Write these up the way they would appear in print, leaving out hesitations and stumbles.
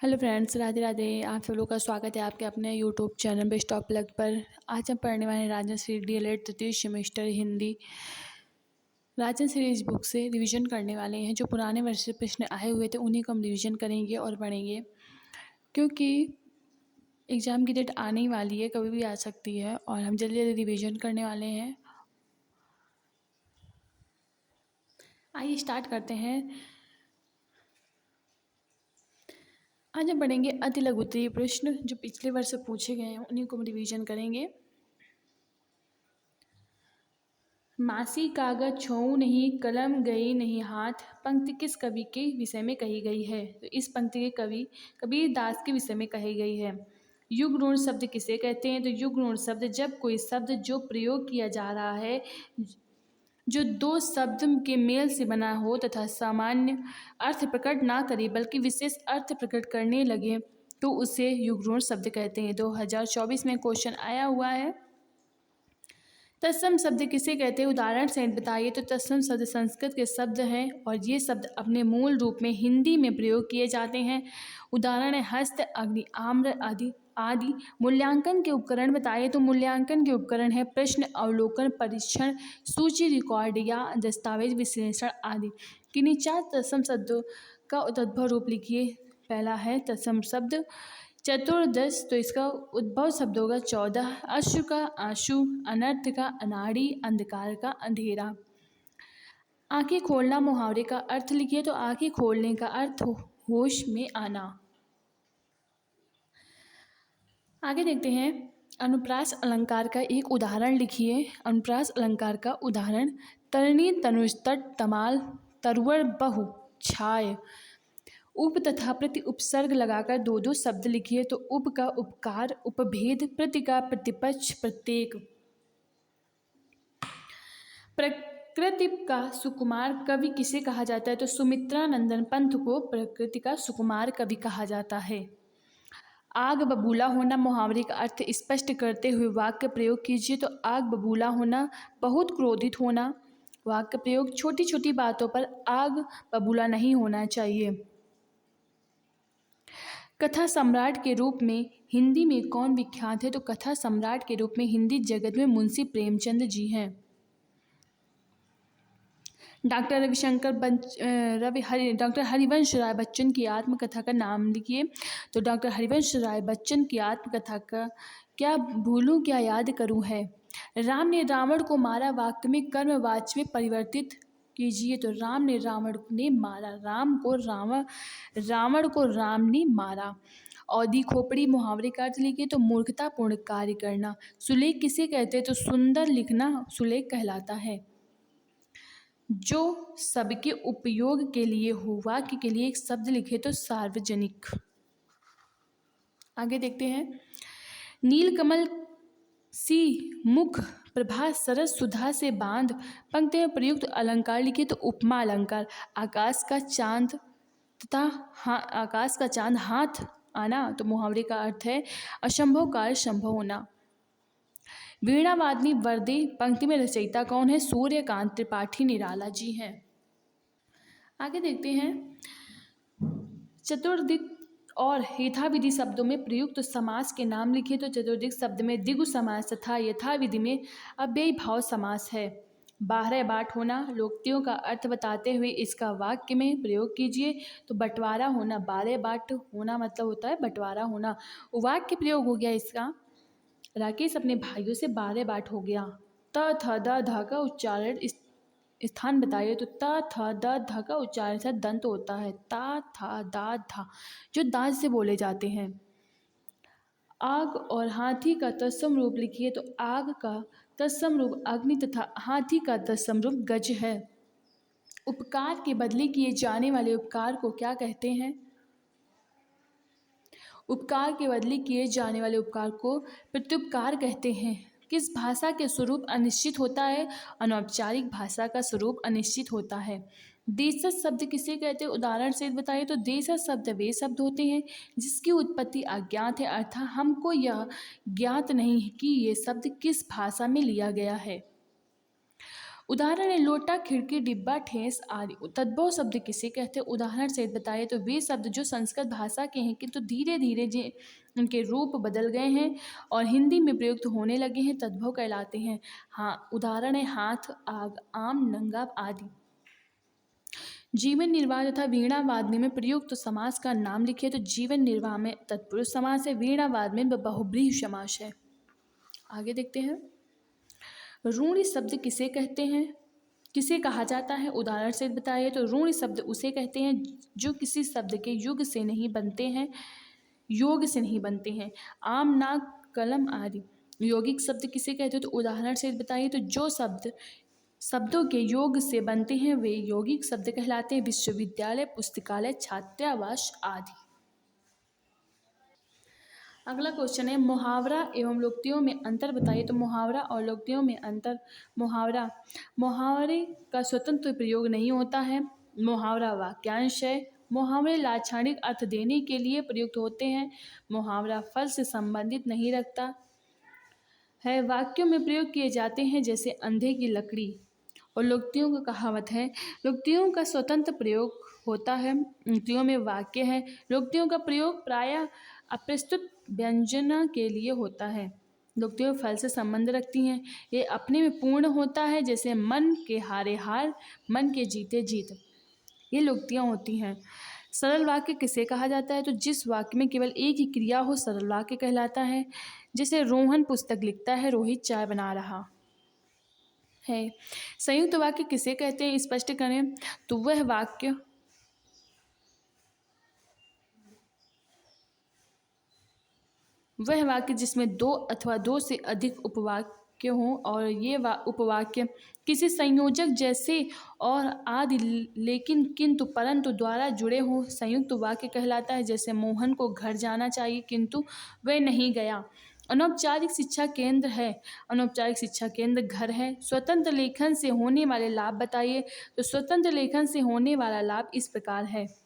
Hello friends, Radhe Radhe. आप सब लोग का स्वागत है आपके अपने YouTube channel best of luck पर। आज हम पढ़ने वाले हैं राजश्री डीएलएड तृतीय सेमेस्टर हिंदी राजन सीरीज बुक से रिवीजन करने वाले हैं। जो पुराने वर्ष से प्रश्न आए हुए थे उन्हीं को हम रिवीजन करेंगे और पढ़ेंगे, क्योंकि एग्ज़ाम की डेट आने ही वाली है, कभी भी आ सकती है और हम जल्दी जल्दी रिवीजन करने वाले हैं। आइए स्टार्ट करते हैं। आज हम पढ़ेंगे अति लघुत्तरीय प्रश्न जो पिछले वर्ष से पूछे गए हैं, उन्हीं को हम रिवीजन करेंगे। मासी कागज छोऊ नहीं, कलम गई नहीं हाथ, पंक्ति किस कवि के विषय में कही गई है? तो इस पंक्ति के कवि कबीर दास के विषय में कही गई है। युग्म शब्द किसे कहते हैं? तो युग्म शब्द जब कोई शब्द जो प्रयोग किया जा रहा है जो दो शब्द के मेल से बना हो तथा सामान्य अर्थ प्रकट ना करे बल्कि विशेष अर्थ प्रकट करने लगे तो उसे युग्म शब्द कहते हैं। 2024 में क्वेश्चन आया हुआ है। तत्सम शब्द किसे कहते हैं? उदाहरण सहित बताइए। तो तत्सम शब्द संस्कृत के शब्द हैं और ये शब्द अपने मूल रूप में हिंदी में प्रयोग किए जाते हैं। उदाहरण है हस्त, अग्नि, आम्र आदि आदि। मूल्यांकन के उपकरण बताइए। तो मूल्यांकन के उपकरण है प्रश्न, अवलोकन, परीक्षण, सूची, रिकॉर्ड या दस्तावेज विश्लेषण आदि। किन्हीं चार तत्सम शब्दों का उद्भव रूप लिखिए। पहला है तत्सम शब्द चतुर्दश, तो इसका उद्भव शब्द होगा 14। अश्रु का आंसू, अनर्थ का अनाड़ी, अंधकार का अंधेरा। आंखें खोलना मुहावरे का अर्थ लिखिए। तो आंखें खोलने का अर्थ होश में आना। आगे देखते हैं। अनुप्रास अलंकार का एक उदाहरण लिखिए। अनुप्रास अलंकार का उदाहरण तरणी, तनुस्तट, तमाल, तरवर, बहु, छाय। उप तथा प्रति उपसर्ग लगाकर दो दो शब्द लिखिए। तो उप का उपकार, उपभेद, प्रति का प्रतिपक्ष, प्रत्येक। प्रकृति का सुकुमार कवि किसे कहा जाता है? तो सुमित्रा नंदन पंत को प्रकृति का सुकुमार कवि कहा जाता है। आग बबूला होना मुहावरे का अर्थ स्पष्ट करते हुए वाक्य प्रयोग कीजिए। तो आग बबूला होना, बहुत क्रोधित होना। वाक्य प्रयोग, छोटी छोटी बातों पर आग बबूला नहीं होना चाहिए। कथा सम्राट के रूप में हिंदी में कौन विख्यात है? तो कथा सम्राट के रूप में हिंदी जगत में मुंशी प्रेमचंद जी हैं। डॉक्टर हरिवंश राय बच्चन की आत्मकथा का नाम लिखिए। तो डॉक्टर हरिवंश राय बच्चन की आत्मकथा का क्या भूलूं क्या याद करूं है। राम ने रावण को मारा वाक्य में कर्मवाच्य में परिवर्तित कीजिए। तो राम ने रावण ने मारा, रावण को राम ने मारा। औधी खोपड़ी मुहावरे का अर्थ लिखिए। तो मूर्खतापूर्ण कार्य करना। सुलेख किसे कहते हैं? तो सुंदर लिखना सुलेख कहलाता है। जो सबके उपयोग के लिए हो, वाक्य के लिए एक शब्द लिखे। तो सार्वजनिक। आगे देखते हैं। नीलकमल सी मुख प्रभा सरस सुधा से बांध, पंक्ति में प्रयुक्त अलंकार लिखिए। तो उपमा अलंकार। आकाश का चांद हाथ आना, तो मुहावरे का अर्थ है असंभव कार्य संभव होना। वीणावादनी वर्दे, पंक्ति में रचयिता कौन है? सूर्यकांत त्रिपाठी निराला जी हैं। आगे देखते हैं। चतुर्दिक और यथाविधि शब्दों में प्रयुक्त समास के नाम लिखिए। तो चतुर्दिक शब्द में दिगु समास तथा यथाविधि में अव्ययी भाव समास है। बारह बाट होना, लोकोक्तियों का अर्थ बताते हुए इसका वाक्य में प्रयोग कीजिए। तो बंटवारा होना, बारह बाट होना मतलब होता है बंटवारा होना। वाक्य प्रयोग हो गया इसका, राकेश अपने भाइयों से 12 बाट हो गया। त थ द ध का उच्चारण स्थान बताइए। तो त थ द ध का उच्चारण से दंत होता है। ता था दा धा जो दांत से बोले जाते हैं। आग और हाथी का तत्सम रूप लिखिए। तो आग का तत्सम रूप अग्नि तथा हाथी का तत्सम रूप गज है। उपकार के बदले किए जाने वाले उपकार को क्या कहते हैं? उपकार के बदले किए जाने वाले उपकार को प्रत्युपकार कहते हैं। किस भाषा के स्वरूप अनिश्चित होता है? अनौपचारिक भाषा का स्वरूप अनिश्चित होता है। देशज शब्द किसे कहते हैं? उदाहरण से बताइए। तो देशज शब्द वे शब्द होते हैं जिसकी उत्पत्ति अज्ञात है, अर्थात हमको यह ज्ञात नहीं है कि ये शब्द किस भाषा में लिया गया है। उदाहरण है लोटा, खिड़की, डिब्बा, ठेस आदि। तद्भव शब्द किसे कहते हैं? उदाहरण से बताइए। तो वे शब्द जो संस्कृत भाषा के हैं किंतु धीरे धीरे जे उनके रूप बदल गए हैं और हिंदी में प्रयुक्त होने लगे हैं, तद्भव कहलाते हैं। हाँ, उदाहरण है हाथ, आग, आम, नंगा आदि। जीवन निर्वाह तथा वीणा वादनी में प्रयुक्त समास का नाम लिखिए। तो जीवन निर्वाह में तत्पुरुष समास है, वीणा वाद में बहुब्रीहि समास है। आगे देखते हैं। रूढ़ि शब्द किसे कहते हैं, किसे कहा जाता है? उदाहरण से बताइए। तो रूढ़ि शब्द उसे कहते हैं जो किसी शब्द के युग से नहीं बनते हैं, योग से नहीं बनते हैं। आम, नाग, कलम आदि। यौगिक शब्द किसे कहते हैं? तो उदाहरण से बताइए। तो जो शब्दों के योग से बनते हैं वे यौगिक शब्द कहलाते हैं। विश्वविद्यालय, पुस्तकालय, छात्रावास आदि। अगला क्वेश्चन है मुहावरा एवं लोकोक्तियों में अंतर बताइए। तो मुहावरा और लोकोक्तियों में अंतर। मुहावरे का स्वतंत्र प्रयोग नहीं होता है। मुहावरा वाक्यांश है। मुहावरे लाक्षणिक अर्थ देने के लिए प्रयुक्त होते हैं। मुहावरा फल से संबंधित नहीं रखता है, वाक्यों में प्रयोग किए जाते हैं जैसे अंधे की लकड़ी। और लोकोक्तियों का कहावत है। लोकोक्तियों का स्वतंत्र प्रयोग होता है। लोकोक्तियों में वाक्य है। लोकोक्तियों का प्रयोग प्रायः अप्रस्तुत व्यंजना के लिए होता है। लोकोक्तियाँ फल से संबंध रखती हैं। ये अपने में पूर्ण होता है जैसे मन के हारे हार, मन के जीते जीत। ये लोकोक्तियाँ होती हैं। सरल वाक्य किसे कहा जाता है? तो जिस वाक्य में केवल एक ही क्रिया हो सरल वाक्य कहलाता है। जैसे रोहन पुस्तक लिखता है, रोहित चाय बना रहा है। संयुक्त वाक्य किसे कहते हैं, स्पष्ट करें। तो वह वाक्य जिसमें दो अथवा दो से अधिक उपवाक्य हों और ये उपवाक्य किसी संयोजक जैसे और आदि लेकिन किंतु परंतु द्वारा जुड़े हों संयुक्त वाक्य कहलाता है। जैसे मोहन को घर जाना चाहिए किंतु वह नहीं गया। अनौपचारिक शिक्षा केंद्र है। अनौपचारिक शिक्षा केंद्र घर है। स्वतंत्र लेखन से होने वाले लाभ बताइए। तो स्वतंत्र लेखन से होने वाला लाभ इस प्रकार है।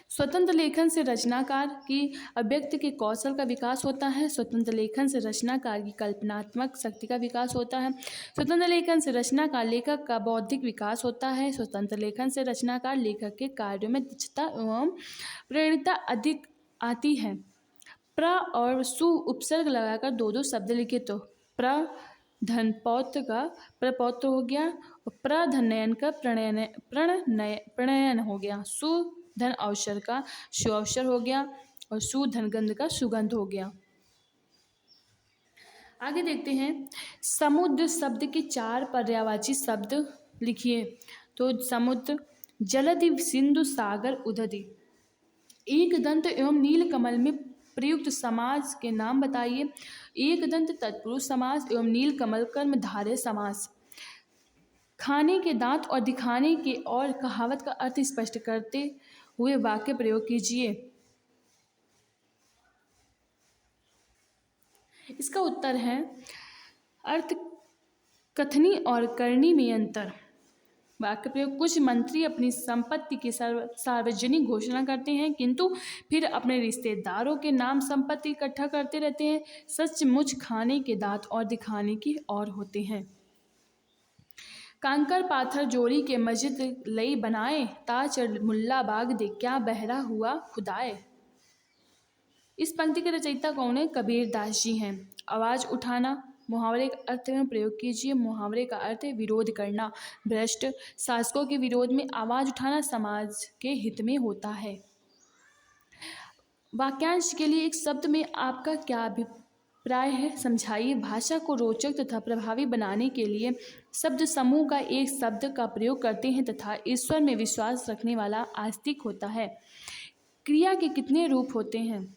स्वतंत्र लेखन से रचनाकार की अभिव्यक्ति के कौशल का विकास होता है। स्वतंत्र लेखन से रचनाकार की कल्पनात्मक शक्ति का विकास होता है। स्वतंत्र लेखन से रचनाकार लेखक का बौद्धिक विकास होता है। स्वतंत्र लेखन से रचनाकार लेखक के कार्यों में दक्षता एवं प्रेरणा अधिक आती है। प्र और सु उपसर्ग लगाकर दो दो शब्द लिखे। तो प्र धन पौत्र का प्रपौत्र हो गया और प्रधनयन का प्रणयन हो गया। सु धन अवसर का सुअवसर हो गया और सुधन गंध का सुगंध हो गया। आगे देखते हैं। समुद्र शब्द के चार पर्यायवाची शब्द लिखिए। तो समुद्र, जलधि, सिंधु, सागर, उदधि। एक दंत एवं नीलकमल में प्रयुक्त समास के नाम बताइए। एक दंत तत्पुरुष समास एवं नीलकमल कर्मधारय समास। खाने के दांत और दिखाने के और कहावत का अर्थ स्पष्ट करते हुए वाक्य प्रयोग कीजिए। इसका उत्तर है अर्थ कथनी और करनी में अंतर। वाक्य प्रयोग। कुछ मंत्री अपनी संपत्ति की सार्वजनिक घोषणा करते हैं किंतु फिर अपने रिश्तेदारों के नाम संपत्ति इकट्ठा करते रहते हैं। सचमुच खाने के दांत और दिखाने की और होते हैं। कांकर पाथर जोड़ी के मस्जिद लई बनाए, ताचर मुल्ला बाग दे क्या बहरा हुआ खुदाए। इस पंक्ति के रचयिता कौन है? कबीर दास जी हैं। आवाज़ उठाना मुहावरे का अर्थ में प्रयोग कीजिए। मुहावरे का अर्थ है विरोध करना। भ्रष्ट शासकों के विरोध में आवाज़ उठाना समाज के हित में होता है। वाक्यांश के लिए एक शब्द में आपका क्या अभिप्राय है, समझाइए। भाषा को रोचक तथा प्रभावी बनाने के लिए शब्द समूह का एक शब्द का प्रयोग करते हैं तथा ईश्वर में विश्वास रखने वाला आस्तिक होता है। क्रिया के कितने रूप होते हैं?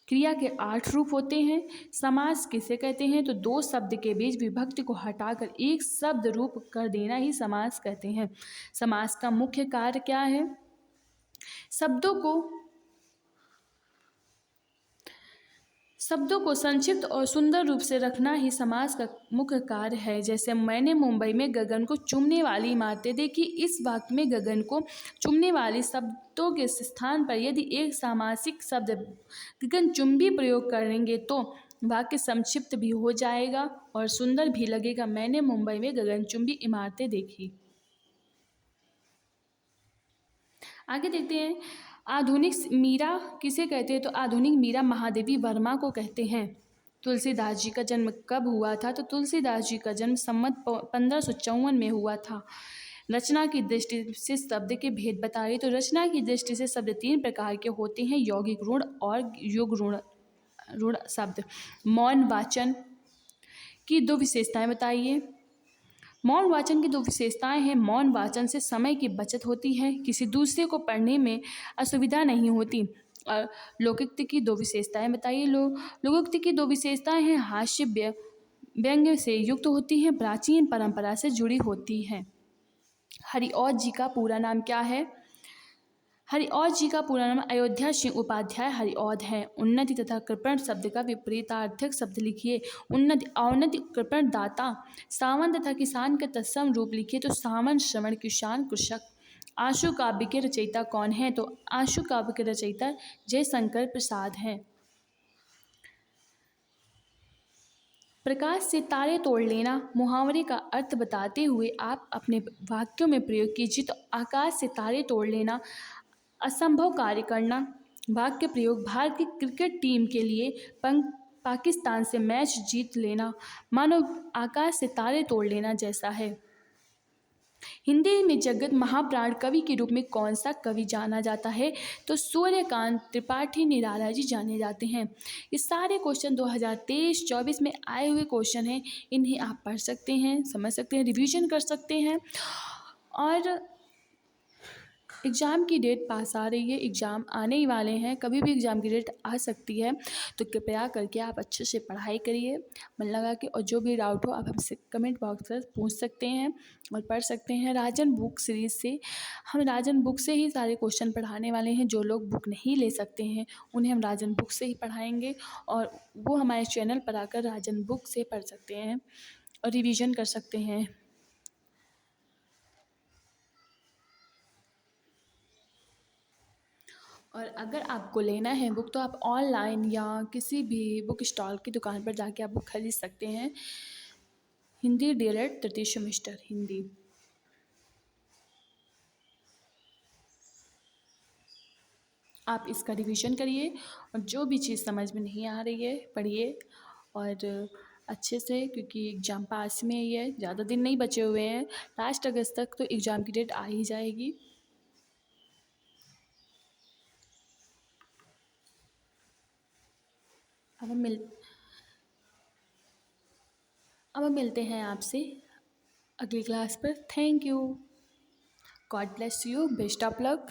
क्रिया के 8 रूप होते हैं। समास किसे कहते हैं? तो दो शब्द के बीच विभक्ति को हटाकर एक शब्द रूप कर देना ही समास कहते हैं। समास का मुख्य कार्य क्या है? शब्दों को संक्षिप्त और सुंदर रूप से रखना ही समास का मुख्य कार्य है। जैसे मैंने मुंबई में गगन को चूमने वाली इमारतें देखी। इस वाक्य में गगन को चूमने वाली शब्दों के स्थान पर यदि एक सामासिक शब्द गगनचुंबी प्रयोग करेंगे तो वाक्य संक्षिप्त भी हो जाएगा और सुंदर भी लगेगा। मैंने मुंबई में गगनचुंबी इमारतें देखी। आगे देखते हैं, आधुनिक मीरा किसे कहते हैं? तो आधुनिक मीरा महादेवी वर्मा को कहते हैं। तुलसीदास जी का जन्म कब हुआ था? तो तुलसीदास जी का जन्म संवत 1554 में हुआ था। रचना की दृष्टि से शब्द के भेद बताइए। तो रचना की दृष्टि से शब्द तीन प्रकार के होते हैं, यौगिक ऋण और युग ऋण शब्द। मौन वाचन की दो विशेषताएं बताइए। मौन वाचन की दो विशेषताएं हैं। मौन वाचन से समय की बचत होती है, किसी दूसरे को पढ़ने में असुविधा नहीं होती। और लोकोक्ति की दो विशेषताएं बताइए। लोकोक्ति की दो विशेषताएं हैं, हास्य व्यंग्य से युक्त होती हैं, प्राचीन परंपरा से जुड़ी होती हैं। हरिऔध जी का पूरा नाम क्या है? हरिऔध जी का पूरा नाम अयोध्या सिंह उपाध्याय हरिऔध है। उन्नति तथा कृपण शब्द का विपरीतार्थक शब्द लिखिए। उन्नति अवनति कृपण दाता। सावन तथा किसान का तत्सम रूप लिखिए। तो सावन श्रवण किसान कृषक। आशु काव्य के रचयिता कौन है? तो आशु काव्य के रचयिता जयशंकर प्रसाद हैं। प्रकाश से तारे तोड़ लेना मुहावरे का अर्थ बताते हुए आप अपने वाक्यों में प्रयोग कीजिए। तो आकाश से तारे तोड़ लेना, असंभव कार्य करना। वाक्य प्रयोग, भारत की क्रिकेट टीम के लिए पाकिस्तान से मैच जीत लेना मानो आकाश से तारे तोड़ लेना जैसा है। हिंदी में जगत महाप्राण कवि के रूप में कौन सा कवि जाना जाता है? तो सूर्यकांत त्रिपाठी निराला जी जाने जाते हैं। ये सारे क्वेश्चन 2023-24 में आए हुए क्वेश्चन हैं। इन्हें आप पढ़ सकते हैं, समझ सकते हैं, रिवीजन कर सकते हैं। और एग्ज़ाम की डेट पास आ रही है, एग्ज़ाम आने ही वाले हैं, कभी भी एग्ज़ाम की डेट आ सकती है। तो कृपया करके आप अच्छे से पढ़ाई करिए, मन लगा के, और जो भी डाउट हो आप हमसे कमेंट बॉक्स में पूछ सकते हैं और पढ़ सकते हैं। राजन बुक सीरीज़ से हम राजन बुक से ही सारे क्वेश्चन पढ़ाने वाले हैं। जो लोग बुक नहीं ले सकते हैं उन्हें हम राजन बुक से ही पढ़ाएंगे, और वो हमारे चैनल पर आकर राजन बुक से पढ़ सकते हैं और रिवीजन कर सकते हैं। और अगर आपको लेना है बुक तो आप ऑनलाइन या किसी भी बुक स्टॉल की दुकान पर जाके आप बुक खरीद सकते हैं। हिंदी डीएलएड तृतीय सेमेस्टर हिंदी। आप इसका रिवीजन करिए, और जो भी चीज़ समझ में नहीं आ रही है पढ़िए और अच्छे से, क्योंकि एग्ज़ाम पास में ही है, ज़्यादा दिन नहीं बचे हुए हैं। लास्ट अगस्त तक तो एग्ज़ाम की डेट आ ही जाएगी। अब हम मिलते हैं आपसे अगली क्लास पर। Thank you, God bless you, best of luck.